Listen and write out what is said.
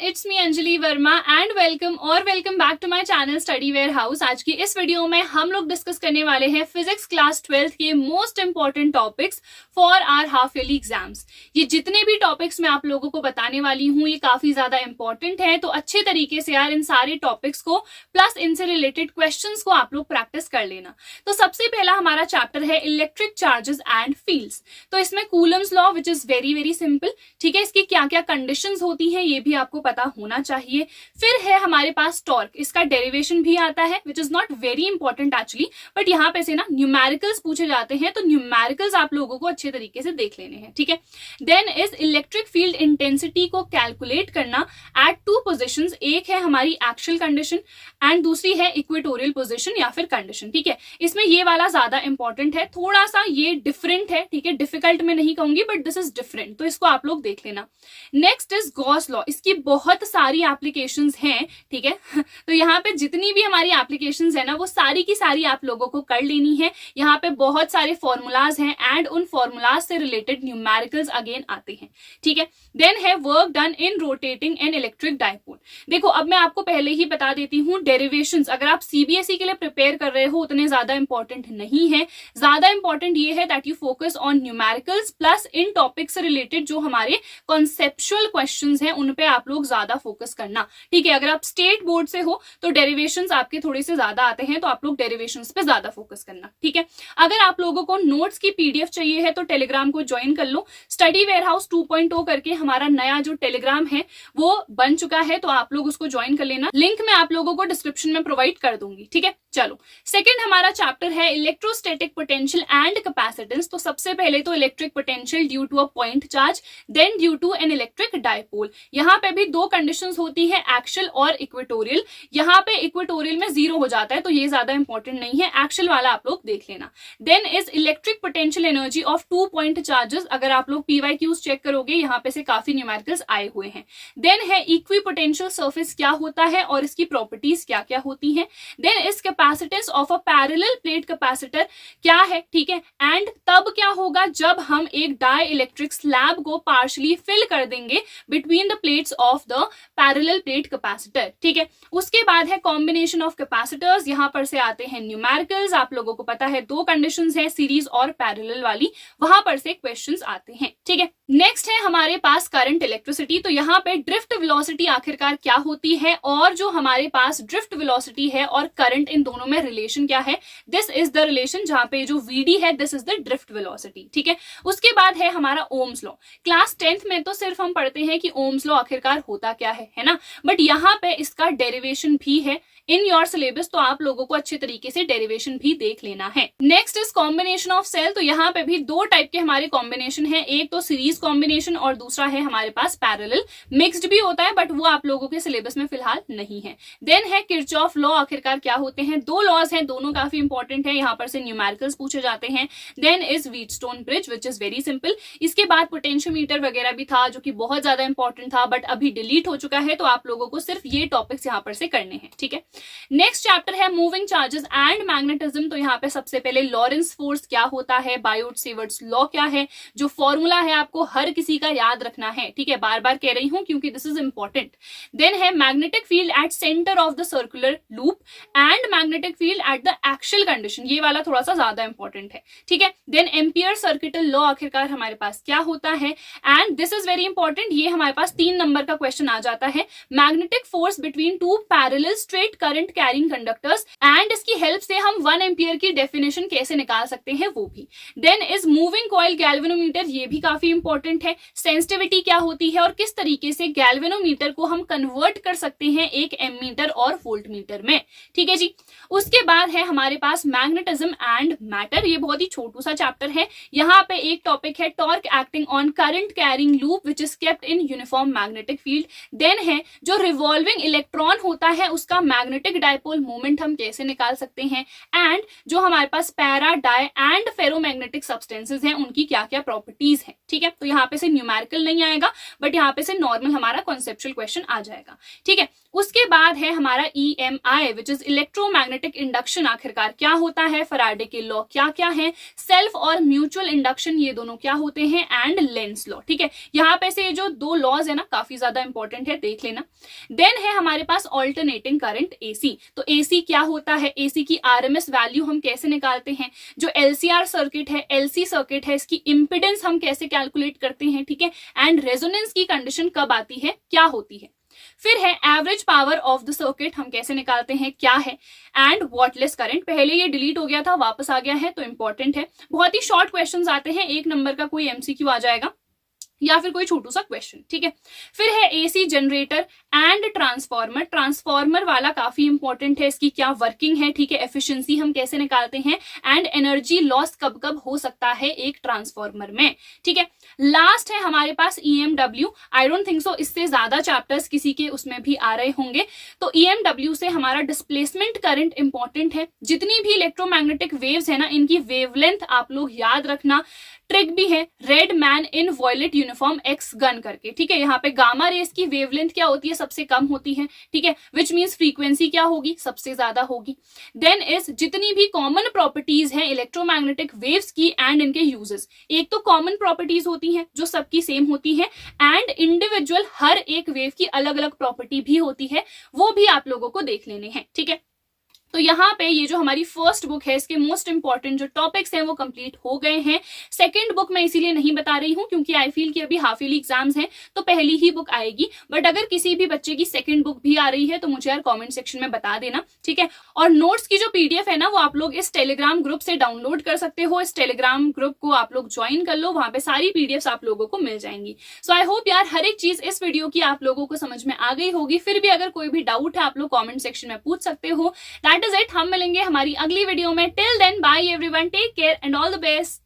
It's me Anjali Verma and welcome back to my channel study warehouse. आज की इस video में हम लोग डिस्कस करने वाले हैं फिजिक्स क्लास 12th के most important topics for our half yearly exams. ये जितने भी टॉपिक्स मैं आप लोगों को बताने वाली हूँ ये काफी ज्यादा इंपॉर्टेंट है, तो अच्छे तरीके से यार इन सारे टॉपिक्स को प्लस इनसे रिलेटेड क्वेश्चंस को आप लोग प्रैक्टिस कर लेना। तो सबसे पहला हमारा चैप्टर है इलेक्ट्रिक चार्जेस एंड फील्ड्स। तो इसमें Coulomb's law which is very very simple, ठीक है, इसकी क्या क्या कंडीशंस होती हैं ये भी आपको पता होना चाहिए। फिर है हमारे पास टॉर्क, इसका डेरिवेशन भी आता है which is not very important actually, but यहाँ पे से ना न्यूमेरिकल्स पूछे जाते हैं, तो न्यूमेरिकल्स आप लोगों को अच्छे तरीके से देख लेने हैं, ठीक है। Then is electric field intensity को कैलकुलेट करना एट टू पोजिशंस, एक है हमारी एक्चुअल कंडीशन एंड दूसरी है इक्वेटोरियल पोजिशन या फिर कंडीशन, ठीक है। इसमें ये वाला ज्यादा इंपॉर्टेंट है, थोड़ा सा ये डिफरेंट है, ठीक है, डिफिकल्ट में नहीं कहूंगी बट दिस इज डिफरेंट, तो इसको आप लोग देख लेना। नेक्स्ट इज गॉस लॉ, इसकी बहुत सारी एप्लीकेशंस हैं, ठीक है। तो यहाँ पे जितनी भी हमारी एप्लीकेशंस है ना वो सारी की सारी आप लोगों को कर लेनी है। यहाँ पे बहुत सारे फॉर्मूलाज हैं एंड उन फॉर्मूलाज से रिलेटेड न्यूमेरिकल्स अगेन आते हैं, ठीक है। देन है work done in rotating N electric dipole. देखो अब मैं आपको पहले ही बता देती हूँ, डेरिवेशंस अगर आप सीबीएसई के लिए प्रिपेयर कर रहे हो उतने ज्यादा इंपॉर्टेंट नहीं है। ज्यादा इंपॉर्टेंट ये है that you focus on numericals plus in topic से रिलेटेड जो हमारे कॉन्सेप्चुअल क्वेश्चंस हैं उन पे आप लोग ज्यादा फोकस करना, ठीक है। अगर आप स्टेट बोर्ड से हो तो डेरिवेशंस आपके थोड़े से ज्यादा आते हैं, तो आप लोग डेरिवेशंस पे ज्यादा फोकस करना, ठीक है। अगर आप लोगों को नोट्स की पीडीएफ चाहिए है तो टेलीग्राम को ज्वाइन कर लो। स्टडी वेयर हाउस 2.0 करके हमारा नया जो टेलीग्राम है वो बन चुका है, तो आप लोग उसको ज्वाइन कर लेना। लिंक मैं आप लोगों को डिस्क्रिप्शन में प्रोवाइड कर दूंगी, ठीक है। चलो सेकंड हमारा चैप्टर है इलेक्ट्रोस्टैटिक पोटेंशियल एंड कैपेसिटेंस। तो सबसे पहले तो electric potential due to a point charge, then due to an electric dipole. यहाँ पे भी दो कंडीशंस होती है, एक्शियल और इक्वेटोरियल। यहाँ पे इक्वेटोरियल में 0 हो जाता है तो ये ज्यादा इंपॉर्टेंट नहीं है, एक्शियल वाला आप लोग देख लेना। Then is electric potential energy of 2 point charges. अगर आप लोग पीवाईक्यूज चेक करोगे यहाँ पे से काफी न्यूमेरिकल्स आए हुए हैं। देन है इक्वी पोटेंशियल सरफेस क्या होता है और इसकी प्रॉपर्टीज क्या क्या होती है। Then is capacitance of a parallel plate capacitor क्या है, ठीक है। एंड तब क्या होगा जब हम एक डाई इलेक्ट्रिक स्लैब को पार्शली फिल कर देंगे between the plates of the parallel plate capacitor, ठीक है। उसके बाद है कॉम्बिनेशन ऑफ कैपेसिटर्स, यहां पर से आते हैं न्यूमेरिकल्स। आप लोगों को पता है दो कंडीशंस है, सीरीज और पैरेलल वाली, वहां पर से क्वेश्चंस आते हैं, ठीक है। नेक्स्ट है हमारे पास करंट इलेक्ट्रिसिटी। तो यहाँ पे ड्रिफ्ट वेलोसिटी आखिरकार क्या होती है और जो हमारे पास ड्रिफ्ट वेलोसिटी है और करंट इन दोनों में रिलेशन क्या है, दिस इज द रिलेशन। जहां पे जो वीडी है this is the drift velocity, ठीक है। उसके बाद है हमारा ओम्स लॉ। क्लास 10th में तो सिर्फ हम पढ़ते हैं कि ओम्स लॉ आखिरकार होता क्या है ना, बट यहाँ पे इसका डेरिवेशन भी है इन योर सिलेबस, तो आप लोगों को अच्छे तरीके से डेरिवेशन भी देख लेना है। Next is combination of cell. तो यहाँ पे भी दो टाइप के हमारे कॉम्बिनेशन है, एक तो सीरीज कॉम्बिनेशन और दूसरा है हमारे पास पैरेलल। मिक्स्ड भी होता है बट वो आप लोगों के सिलेबस में फिलहाल नहीं है। देन है किरचॉफ लॉ, आखिरकार क्या होते हैं, दो लॉज हैं, दोनों काफी इंपॉर्टेंट है, यहाँ पर से न्यूमेरिकल्स पूछे जाते हैं। Then is Wheatstone bridge which is very simple. इसके बाद पोटेंशियोमीटर वगैरह भी था जो कि बहुत ज्यादा इंपॉर्टेंट था बट अभी डिलीट हो चुका है, तो आप लोगों को सिर्फ ये टॉपिक्स यहाँ पर से करने हैं, ठीक है। नेक्स्ट चैप्टर है मूविंग चार्जेस एंड मैग्नेटिज्म। तो यहाँ पे सबसे पहले लॉरेंस फोर्स क्या होता है, बायोट-सेवर्ट्स लॉ क्या है, जो फॉर्मूला है आपको हर किसी का याद रखना है, ठीक है, बार बार कह रही हूं क्योंकि दिस इज इंपॉर्टेंट। देन है magnetic field at centre of the circular loop and magnetic field at the axial condition, ये वाला थोड़ा सा ज्यादा इंपॉर्टेंट है, ठीक है। देन एम्पियर सर्किटल लॉ आखिरकार हमारे पास क्या होता है and this is very important, ये हमारे पास 3 नंबर का क्वेश्चन आ जाता है। Magnetic force between two parallel straight current carrying conductors and इसकी हेल्प से हम 1 एम्पियर की डेफिनेशन कैसे निकाल सकते हैं वो भी। Then is moving coil galvanometer, ये भी काफी इंपॉर्टेंट है। सेंसिटिविटी क्या होती है और किस तरीके से गैल्वेनोमीटर को हम कन्वर्ट कर सकते हैं एक एमीटर और वोल्ट मीटर में, ठीक है जी। उसके बाद है हमारे पास मैग्नेटिज्म एंड मैटर, ये बहुत ही छोटू सा चैप्टर है। यहाँ पे एक टॉपिक है torque acting on current carrying loop which is kept in uniform magnetic field. Then है जो रिवॉल्विंग इलेक्ट्रॉन होता है उसका मैग्नेटिक डायपोल मोमेंट हम कैसे निकाल सकते हैं एंड जो हमारे पास para, dia and ferromagnetic substances हैं उनकी क्या क्या प्रॉपर्टीज हैं, ठीक है। तो यहाँ पे से न्यूमेरिकल नहीं आएगा बट यहाँ पे से नॉर्मल हमारा कॉन्सेप्चुअल क्वेश्चन आ जाएगा, ठीक है। उसके बाद है हमारा EMI which is electromagnetic induction. आखिरकार क्या होता है, फैराडे के लॉ क्या क्या है, सेल्फ और म्यूचुअल इंडक्शन ये दोनों क्या होते हैं, एंड लेंस लॉ। ठीक है, यहाँ पे से ये जो दो लॉज है ना काफी ज्यादा इंपॉर्टेंट है, देख लेना। देन है हमारे पास ऑल्टरनेटिंग करंट AC। तो AC क्या होता है, AC की RMS वैल्यू हम कैसे निकालते हैं, जो LCR सर्किट है, LC सर्किट है, इसकी इंपिडेंस हम कैसे कैलकुलेट करते हैं। ठीक है, एंड रेजोनेंस की कंडीशन कब आती है, क्या होती है। फिर है average power of the circuit, हम कैसे निकालते हैं, क्या है। एंड वॉटलेस करंट, पहले ये डिलीट हो गया था वापस आ गया है तो इंपॉर्टेंट है। बहुत ही शॉर्ट क्वेश्चंस आते हैं, 1 नंबर का कोई MCQ आ जाएगा या फिर कोई छोटू सा क्वेश्चन। ठीक है, फिर है AC generator and transformer. Transformer वाला काफी इंपॉर्टेंट है, इसकी क्या वर्किंग है। ठीक है, एफिशिएंसी हम कैसे निकालते हैं, एंड एनर्जी लॉस कब कब हो सकता है एक ट्रांसफार्मर में। ठीक है, लास्ट है हमारे पास EMW। I don't think so इससे ज्यादा चैप्टर्स किसी के उसमें भी आ रहे होंगे। तो EMW से हमारा डिस्प्लेसमेंट करंट इंपॉर्टेंट है। जितनी भी इलेक्ट्रोमैग्नेटिक वेव्स है ना, इनकी वेवलेंथ आप लोग याद रखना। ट्रिक भी है, red man in violet uniform X gun करके। ठीक है, यहाँ पे गामा रेस की वेवलेंथ क्या होती है, सबसे कम होती है। ठीक है, विच मीन्स फ्रीक्वेंसी क्या होगी, सबसे ज्यादा होगी। देन इज जितनी भी कॉमन प्रॉपर्टीज हैं इलेक्ट्रोमैग्नेटिक वेव्स की एंड इनके यूजेस, एक तो कॉमन प्रॉपर्टीज होती हैं जो सबकी सेम होती है, एंड इंडिविजुअल हर एक वेव की अलग अलग प्रॉपर्टी भी होती है, वो भी आप लोगों को देख लेने हैं। ठीक है, तो यहाँ पे ये जो हमारी फर्स्ट बुक है इसके मोस्ट इंपॉर्टेंट जो टॉपिक्स हैं वो कंप्लीट हो गए हैं। सेकंड बुक मैं इसीलिए नहीं बता रही हूँ क्योंकि आई फील कि अभी हाफ ईयरली एग्जाम्स हैं तो पहली ही बुक आएगी। बट अगर किसी भी बच्चे की सेकंड बुक भी आ रही है तो मुझे यार कमेंट सेक्शन में बता देना। ठीक है, और नोट्स की जो PDF है ना वो आप लोग इस टेलीग्राम ग्रुप से डाउनलोड कर सकते हो। इस टेलीग्राम ग्रुप को आप लोग ज्वाइन कर लो, वहां पे सारी PDFs आप लोगों को मिल जाएंगी। सो आई होप यार हर एक चीज इस वीडियो की आप लोगों को समझ में आ गई होगी। फिर भी अगर कोई भी डाउट है आप लोग कॉमेंट सेक्शन में पूछ सकते हो। दैट इज इट, हम मिलेंगे हमारी अगली वीडियो में। Till then bye everyone, take care and all the best.